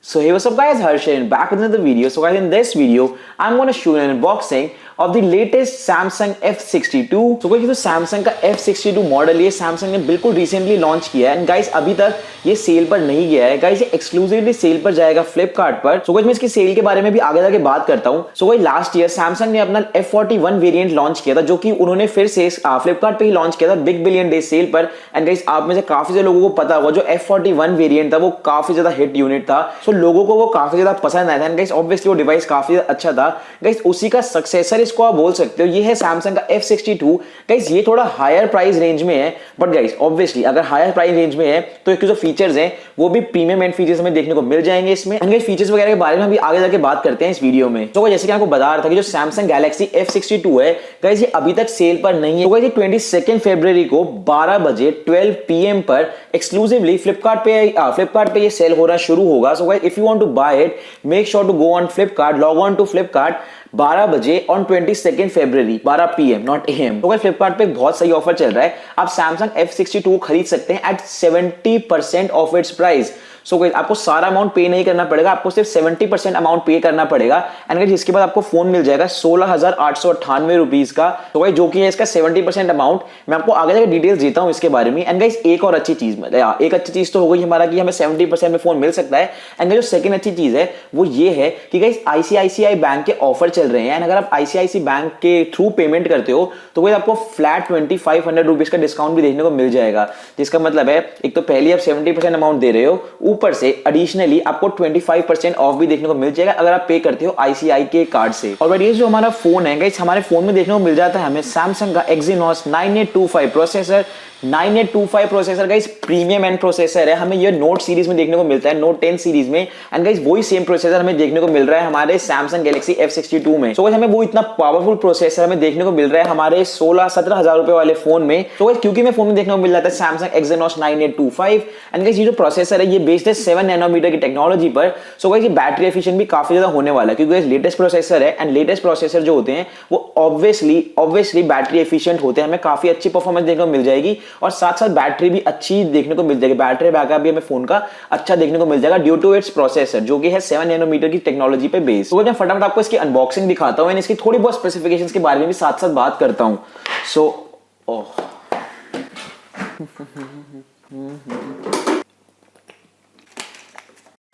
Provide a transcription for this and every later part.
So hey, what's up guys, Harsh and back with another video. So guys, in this video, I'm going to show you an unboxing of the latest Samsung F62. So guys, ये जो Samsung का F62 model ये Samsung ने बिल्कुल recently launch किया है and guys अभी तक ये सेल पर नहीं गया है गाइस, ये एक्सक्लूसिवली सेल पर जाएगा फ्लिपकार्ट पर। सो गाइस मैं इसकी सेल के बारे में भी आगे जाके बात करता हूँ। So guys last year Samsung ने अपना F41 वेरिएंट लॉन्च किया था, जो कि उन्होंने फिर से फ्लिपकार्ट पे ही लॉन्च किया था बिग बिलियन डे सेल पर। एंड गाइस आप में से काफी से लोगों को पता होगा जो F41 वेरिएंट था वो काफी ज्यादा हिट यूनिट था। सो लोगों को वो काफी ज्यादा पसंद आया था एंड गाइस ऑब्वियसली वो डिवाइस काफी अच्छा था। गाइस उसी का सक्सेसर इसको आप बोल सकते हो, ये है Samsung का F62। गाइस ये थोड़ा हायर प्राइस रेंज में है, बट गाइस ऑब्वियसली अगर हायर प्राइस रेंज में है तो इसके जो फीचर्स हैं वो भी प्रीमियम एंड फीचर्स हमें देखने को मिल जाएंगे इसमें। एंड गाइस फीचर्स वगैरह के बारे में हम भी आगे जाके बात करते हैं इस वीडियो में। तो जैसे कि आपको बता रहा था कि जो Samsung Galaxy F62 है गाइस ये अभी तक सेल पर नहीं है। तो गाइस ये 22 फरवरी को 12 बजे 12 PM पर एक्सक्लूसिवली फ्लिपकार्ट पे ये सेल होना शुरू होगा। So guys if you want to buy it make sure to go on Flipkart, log on to Flipkart 12 बजे ऑन 22 फरवरी 12 PM नॉट AM। तो फ्लिपकार्ट पे बहुत सही ऑफर चल रहा है, आप Samsung F62 खरीद सकते हैं at 70% off its price. So guys आपको सारा अमाउंट पे नहीं करना पड़ेगा, आपको सिर्फ 70% अमाउंट पे करना पड़ेगा। एंड गाइस इसके बाद आपको फोन मिल जाएगा 16,898 रुपीज का। तो गाइस जो कि है इसका 70% अमाउंट। मैं आपको आगे जाकर डिटेल्स देता हूं इसके बारे में। एंड गाइस एक और अच्छी चीज, एक अच्छी चीज तो हो गई हमारा कि हमें 70% में फोन मिल सकता है। एंड जो सेकंड अच्छी चीज है वो ये है कि गाइस ICICI बैंक के ऑफर चल रहे हैं एंड अगर आप ICICI बैंक के थ्रू पेमेंट करते हो तो गाइस आपको फ्लैट 2500 रुपीज का डिस्काउंट भी देखने को मिल जाएगा। जिसका मतलब है एक तो पहले आप 70% अमाउंट दे रहे हो, ऊपर से एडिशनली आपको 25% ऑफ भी देखने को मिल जाएगा अगर आप पे करते हो ICICI के कार्ड से। और ये जो हमारा फोन है गाइस, हमारे फोन में देखने को मिल जाता है हमें Samsung का Exynos 9825 processor. 9825 processor guys premium and processor है, हमें ये नोट सीरीज में देखने को मिलता है, नोट 10 सीरीज में। एंड गाइस वही सेम प्रोसेसर हमें देखने को मिल रहा है हमारे Samsung Galaxy F62 में। सो गाइस हमें वो इतना पावरफुल प्रोसेसर हमें देखने को मिल रहा है हमारे 16-17 हजार रुपए वाले फोन में। तो गाइस क्योंकि मैं फोन में देखने को मिल जाता है Samsung Exynos 9825 एंड गाइस ये जो प्रोसेसर है ये बेस्ड है 7 नैनोमीटर की टेक्नोलॉजी पर। सो गाइस ये बैटरी एफिशिएंट भी काफी ज्यादा होने वाला है, क्योंकि गाइस लेटेस्ट प्रोसेसर है एंड लेटेस्ट प्रोसेसर जो होते हैं वो ऑब्वियसली बैटरी एफिशिएंट होते हैं, हमें काफी अच्छी परफॉर्मेंस देखने को मिल जाएगी और साथ साथ बैटरी भी अच्छी देखने को मिल जाएगी। बैटरी बैकअप भी हमें फोन का अच्छा देखने को मिल जाएगा ड्यू टू इट्स प्रोसेसर जो कि है 7 नैनोमीटर की टेक्नोलॉजी पे बेस्ड। तो मैं फटाफट आपको इसकी अनबॉक्सिंग दिखाता हूं एंड इसकी थोड़ी बहुत स्पेसिफिकेशंस के बारे में भी साथ साथ बात करता हूं।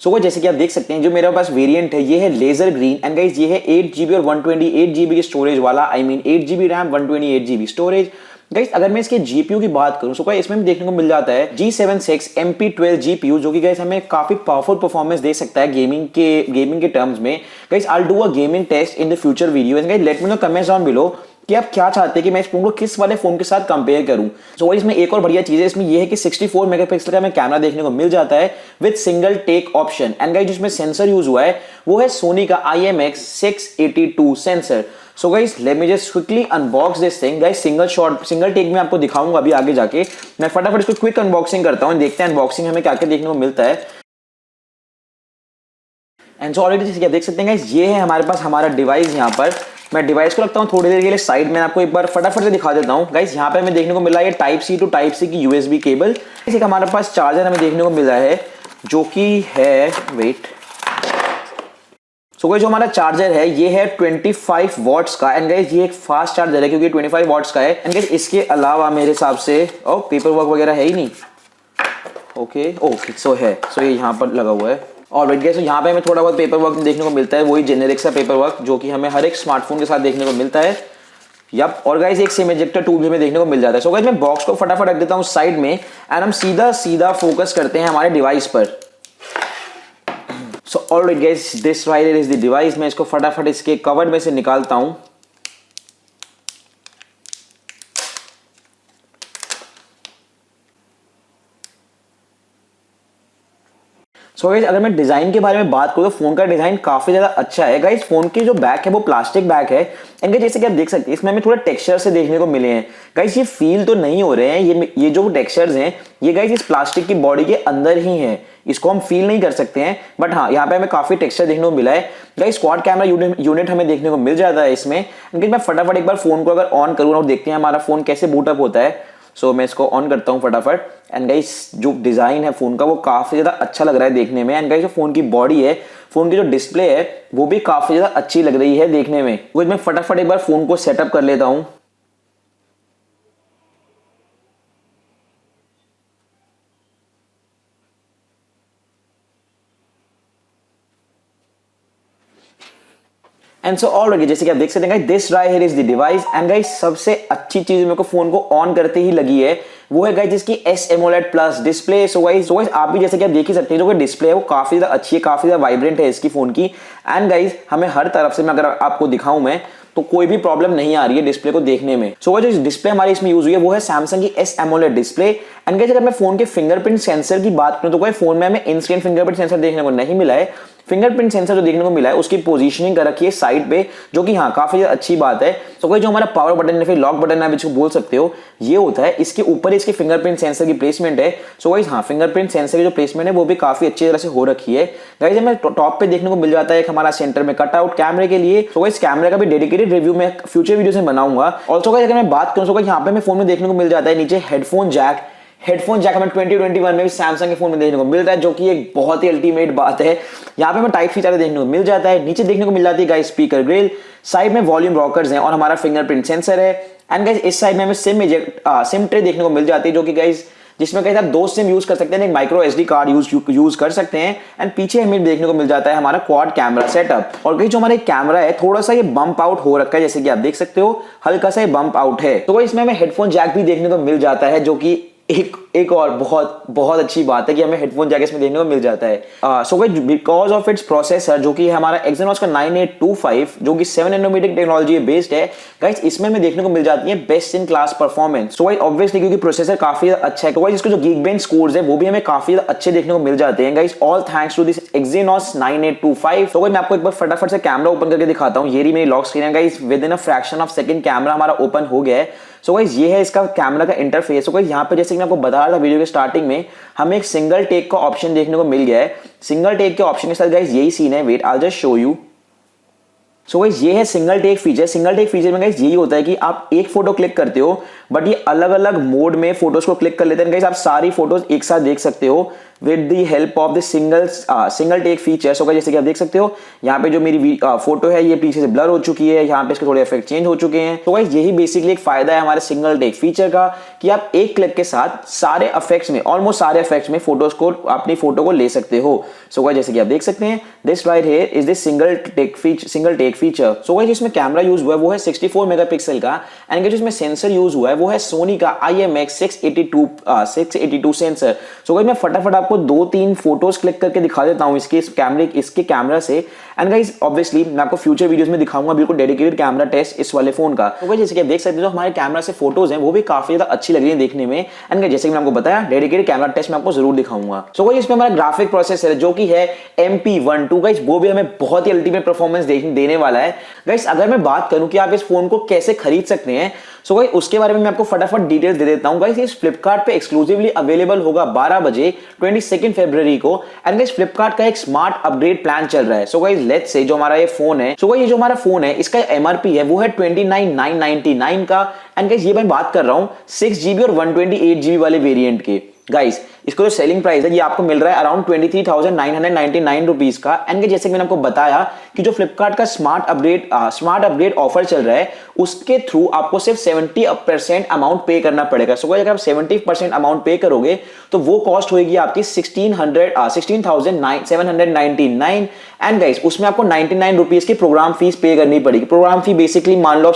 सो जैसे कि आप देख सकते हैं जो मेरे पास वेरिएंट है ये है लेजर ग्रीन एंड गाइस ये है 8GB और 128GB की स्टोरेज वाला, I mean 8GB RAM 128GB storage. Guys अगर मैं इसके जीपीयू की बात करूं सो इसमें भी देखने को मिल जाता है G76 MP12 GPU, जो कि गाइस हमें काफी पावरफुल परफॉर्मेंस दे सकता है गेमिंग के टर्म्स में। Guys I will do a gaming test in the future video and guys let me know comments down below कि आप क्या चाहते हैं कि मैं इस फोन को किस वाले फोन के साथ कंपेयर करूं। सो इसमें एक और बढ़िया चीज है, इसमें ये है कि 64 मेगापिक्सल का हमें कैमरा देखने को मिल जाता है with single take option. And guys जिसमें सेंसर यूज हुआ है वो है सोनी का IMX 682 sensor. So guys let me just quickly unbox this thing. Guys single take में आपको दिखाऊंगा अभी आगे जाके। मैं फटाफट इसको क्विक अनबॉक्सिंग करता हूं, देखते हैं अनबॉक्सिंग हमें क्या क्या देखने को मिलता है। एंड सो ऑलरेडी जैसे कि आप देख सकते हैं गाइस ये है हमारे पास हमारा डिवाइस। यहाँ पर मैं डिवाइस को रखता हूँ थोड़ी देर के लिए साइड में, आपको एक बार फटाफट से दिखा देता हूँ। गाइस यहाँ पे हमें देखने को मिला है type C to type C की USB केबल। एक हमारे पास चार्जर हमें देखने को मिला है जो कि है वेट। सो गाइस जो हमारा चार्जर है ये है 25 वॉट्स का एंड गाइस ये एक फास्ट चार्जर है क्योंकि 25 वॉट्स का है। एंड गाइस इसके अलावा मेरे हिसाब से पेपर वर्क वगैरह है ही नहीं। ओके सो ये यहाँ पर लगा हुआ है। और गाइस यहाँ पे हमें थोड़ा बहुत पेपर वर्क देखने को मिलता है, वही जेनेरिक सा पेपर वर्क जो कि हमें हर एक स्मार्टफोन के साथ देखने को मिलता है। यप, और गाइस एक सिम इजेक्टर टूल भी हमें देखने को मिल जाता है। सो गाइस मैं बॉक्स को फटाफट रख देता हूँ साइड में एंड हम सीधा फोकस करते हैं हमारे डिवाइस पर। So alright guys this right here is the device. मैं इसको फटाफट इसके कवर में से निकालता हूं। सो गाइस अगर मैं डिजाइन के बारे में बात करूं तो फोन का डिजाइन काफी ज्यादा अच्छा है। गाइस फोन की जो बैक है वो प्लास्टिक बैक है एंड जैसे कि आप देख सकते हैं इसमें हमें थोड़ा टेक्सचर से देखने को मिले हैं। गाइस ये फील तो नहीं हो रहे हैं, ये जो टेक्सचर्स हैं ये गाइस इस प्लास्टिक की बॉडी के अंदर ही है, इसको हम फील नहीं कर सकते हैं। बट हाँ यहाँ पे हमें काफी टेक्सचर देखने को मिला है। गाइस क्वाड कैमरा यूनिट हमें देखने को मिल जाता है इसमें। मैं फटाफट एक बार फोन को अगर ऑन करूँ और देखते हैं हमारा फोन कैसे बूटअप होता है। सो मैं इसको ऑन करता हूँ फटाफट। एंड गाइस जो डिजाइन है फोन का वो काफी ज्यादा अच्छा लग रहा है देखने में। एंड गाइस जो फोन की बॉडी है, फोन की जो डिस्प्ले है वो भी काफी ज्यादा अच्छी लग रही है देखने में। तो मैं फटाफट एक बार फोन को सेटअप कर लेता हूँ। एंड सो ऑलरेडी जैसे कि आप देख सकते हैं this right here is the device. And guys सबसे अच्छी चीज मेरे को फोन को ऑन करते ही लगी है वो है गाइस जिसकी AMOLED plus display. So guys आप भी जैसे कि आप देख ही सकते हैं जो डिस्प्ले है वो काफी ज्यादा अच्छी है, काफी ज्यादा वाइब्रेंट है इसकी फोन की। एंड गाइस हमें हर तरफ से मैं अगर आपको दिखाऊं मैं तो कोई भी प्रॉब्लम नहीं आ रही है डिस्प्ले को देखने में। सो जो डिस्प्ले हमारी इसमें यूज हुई है वो है सैमसंग की एमोलेड डिस्प्ले। एंड गाइस अगर मैं फोन के फिंगरप्रिंट सेंसर की बात करूं तो कोई फोन में हमें इंस्टेंट फिंगरप्रिंट सेंसर देखने को नहीं मिला है। फिंगरप्रिंट सेंसर जो देखने को मिला है उसकी पोजीशनिंग कर रखी है साइड पे, जो कि हाँ काफी अच्छी बात है। तो कोई जो हमारा पावर बटन या फिर लॉक बटन है जिसको बोल सकते हो ये होता है, इसके ऊपर इसके फिंगरप्रिंट सेंसर की प्लेसमेंट है। सो गाइस हाँ फिंगरप्रिंट सेंसर की जो प्लेसमेंट है वो भी काफी अच्छी तरह से हो रखी है। गाइस हमें टॉप पे देखने को मिल जाता है एक हमारा सेंटर में कटआउट कैमरे के लिए। सो गाइस कैमरे का भी डेडिकेटेड रिव्यू मैं फ्यूचर वीडियो में बनाऊंगा। ऑल्सो गाइस अगर मैं बात करूं तो यहाँ पे हमें फोन में देखने को मिल जाता है नीचे हेडफोन जैक हमें 2021 में भी सैमसंग के फोन में देखने को मिल रहा है, जो कि एक बहुत ही अल्टीमेट बात है। यहाँ पे हमें टाइप सी देखने को मिल जाता है, नीचे देखने को मिल जाती है गाइस स्पीकर ग्रिल, साइड में वॉल्यूम रॉकर्स हैं और हमारा फिंगरप्रिंट सेंसर है। एंड गाइस इस साइड में हमें सिम ट्रे देखने को मिल जाती है, जो कि गाइस जिसमें कहीं आप दो सिम यूज कर सकते हैं, एक माइक्रो एसडी कार्ड यूज कर सकते हैं। एंड पीछे हमें देखने को मिल जाता है हमारा क्वाड कैमरा सेटअप। और कहीं जो हमारा कैमरा है थोड़ा सा ये बम्प आउट हो रखा है, जैसे कि आप देख सकते हो हल्का सा ये बम्प आउट है। तो इसमें हमें हेडफोन जैक भी देखने को मिल जाता है, जो कि एक और बहुत अच्छी बात है कि हमें हेडफोन जैक इसमें देखने को मिल जाता है। So guys because of its processor जो कि हमारा Exynos का 9825 जो कि 7 नैनोमीटर टेक्नोलॉजी बेस्ड है, गाइस इसमें हमें देखने को मिल जाती है best in class performance. So guys obviously क्योंकि प्रोसेसर काफी अच्छा है तो गाइस इसके जो गीकबेंच स्कोर्स है वो भी हमें काफी अच्छे देखने को मिल जाते हैं guys, all thanks to this Exynos 9825। तो गाइस मैं आपको एक बार फटाफट से कैमरा ओपन करके दिखाता हूं। ये रही मेरी लॉक स्क्रीन है guys, with in a fraction of second camera हमारा ओपन हो गया है। सो गाइस ये है इसका कैमरा का इंटरफेस। सो गाइस यहाँ पे जैसे कि मैं आपको बता रहा था वीडियो के स्टार्टिंग में हमें एक सिंगल टेक का ऑप्शन देखने को मिल गया है। सिंगल टेक के ऑप्शन के साथ गाइस यही सीन है, wait I will just show you. So guys ये है single take feature. Single take feature में गाइस यही होता है कि आप एक फोटो क्लिक करते हो बट ये अलग अलग मोड में फोटोज को क्लिक कर लेते हैं। गाइस आप सारी फोटोज एक साथ देख सकते हो with the help of the single take feature. So जैसे कि आप देख सकते हो यहाँ पे जो मेरी फोटो है ये पीछे से ब्लर हो चुकी है, यहाँ पे इसके थोड़े इफेक्ट चेंज हो चुके हैं। तो गाइस यही बेसिकली एक फायदा है हमारे सिंगल टेक फीचर का कि आप एक क्लिक के साथ सारे इफेक्ट्स में, ऑलमोस्ट सारे इफेक्ट्स में फोटोज को अपनी फोटो को ले सकते हो। सो गाइस जैसे कि आप देख सकते हैं this right here is this single take feature. So guys जिसमें कैमरा यूज हुआ है वो है 64 मेगापिक्सल का। एंड जिसमें सेंसर यूज हुआ है वो है सोनी का IMX 682 सेंसर। सो गाइस मैं फटाफट आपको 2-3 फोटोज क्लिक करके दिखा देता हूं इसके कैमरा से। एंड गाइस ऑब्वियसली मैं आपको फ्यूचर वीडियोस में दिखाऊंगा बिल्कुल डेडिकेटेड कैमरा टेस्ट इस वाले फोन का। तो गाइस जैसे कि आप देख सकते हो जो हमारे कैमरा से फोटोज हैं वो भी काफी ज्यादा अच्छी लग रही है देखने में। एंड गाइस जैसे कि मैंने आपको बताया डेडिकेटेड कैमरा टेस्ट मैं आपको जरूर दिखाऊंगा। सो गाइस इसमें हमारा ग्राफिक प्रोसेसर है जो कि है MP12। गाइस वो भी हमें बहुत ही अल्टीमेट परफॉर्मेंस देने वाला है। गाइस अगर मैं बात करूं कि आप इस फोन को कैसे खरीद सकते हैं, सो गाइस उसके बारे में मैं आपको फटाफट डिटेल्स दे देता हूं। गाइस ये फ्लिपकार्ट पे एक्सक्लूसिवली अवेलेबल होगा 12 बजे 22 फरवरी को। एंड गाइस फ्लिपकार्ट का एक स्मार्ट अपग्रेड प्लान चल रहा है। सो गाइस लेट्स से जो हमारा ये फोन है, सो गाइस ये जो हमारा फोन है इसका MRP है वो है 29,999 का। एंड गाइस ये मैं बात कर रहा हूं 6GB और 128GB वाले वेरिएंट के। गाइस इसका जो सेलिंग प्राइस है ये आपको मिल रहा है अराउंड 23,999 रुपीज का। एंड जैसे कि मैंने आपको बताया कि जो फ्लिपकार्ट का स्मार्ट अपग्रेड ऑफर चल रहा है उसके थ्रू आपको सिर्फ 70% अमाउंट पे करना पड़ेगा। सो अगर आप 70% अमाउंट पे करोगे तो वो कॉस्ट होगी आपकी 16,799। एंड गाइस उसमें आपको 99 रुपीज की प्रोग्राम फीस पे करनी पड़ेगी। प्रोग्राम फी बेसिकली मान लो आप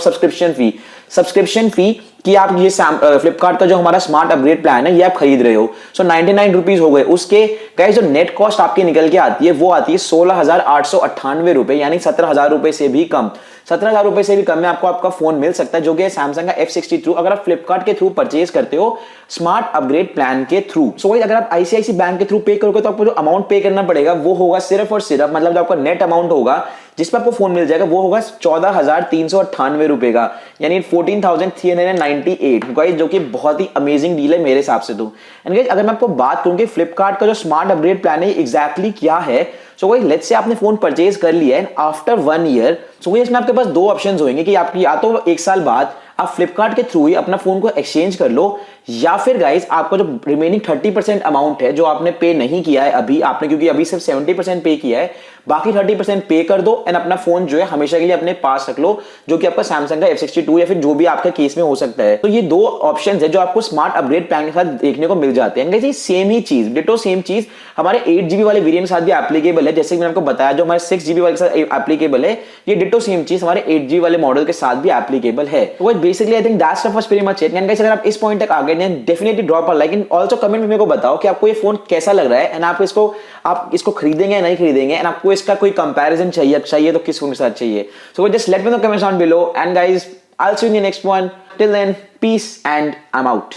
सब्सक्रिप्शन फी कि आप ये फ्लिपकार्ट का जो हमारा स्मार्ट अपग्रेड प्लान है ये आप खरीद रहे हो। सो 99 रुपीज हो गए। उसके गाइस जो नेट कॉस्ट आपकी निकल के आती है वो आती है 16,898 रुपए, यानी 17,000 रुपए से भी कम। 17,000 रुपए से भी कम में आपको आपका फोन मिल सकता है जो कि सैमसंग का F62 अगर आप फ्लिपकार्ट के थ्रू परचेज करते हो स्मार्ट अपग्रेड प्लान के थ्रू। सो अगर आप ICICI बैंक के थ्रू पे करोगे तो आपको जो अमाउंट पे करना पड़ेगा वो होगा सिर्फ और सिर्फ, मतलब जो आपका नेट अमाउंट होगा जिस पर आपको फोन मिल जाएगा वो होगा 14,398 रुपए का, यानी 14,398 गाइस, जो कि बहुत ही अमेजिंग डील है मेरे हिसाब से तो। एंड गाइस अगर मैं आपको बात करूं कि फ्लिपकार्ट का जो स्मार्ट अपग्रेड प्लान है एग्जैक्टली क्या है, सो गाइस लेट्स से आपने फोन परचेज कर लिया है आफ्टर 1 ईयर। सो गाइस इसमें आपके पास दो ऑप्शंस होंगे कि आपकी या तो 1 साल बाद आप फ्लिपकार्ट के थ्रू ही अपना फोन को एक्सचेंज कर लो, या फिर गाइस आपका जो रिमेनिंग 30% अमाउंट है जो आपने पे नहीं किया है अभी आपने, क्योंकि अभी सिर्फ 70% पे किया है, बाकी 30% पे कर दो एंड अपना फोन जो है हमेशा के लिए अपने पास रख लो, जो कि आपका सैमसंग का F62 या फिर जो भी आपके केस में हो सकता है। तो ये दो ऑप्शंस है जो आपको स्मार्ट अपग्रेड प्लान के साथ देखने को मिल जाते हैं। गाइस सेम ही चीज, डिटो सेम चीज हमारे 8GB वाले वेरिएंट के साथ भी एप्लीकेबल है, जैसे कि मैंने आपको बताया जो हमारे 6GB वाले के साथ एप्लीकेबल है, ये डिटो सेम चीज हमारे 8GB वाले मॉडल के साथ भी एप्लीकेबल है। तो basically I think that's was very much it. And guys अगर आप इस पॉइंट तक आ गए then definitely drop a like and also comment में मेरे को बताओ कि आपको ये फोन कैसा लग रहा है एंड आप इसको खरीदेंगे या नहीं खरीदेंगे, एंड आपको इसका कोई कंपैरिजन चाहिए तो किस फोन के साथ चाहिए। So just let me know comments down below and guys I will see you in the next one. Till then peace and I am out.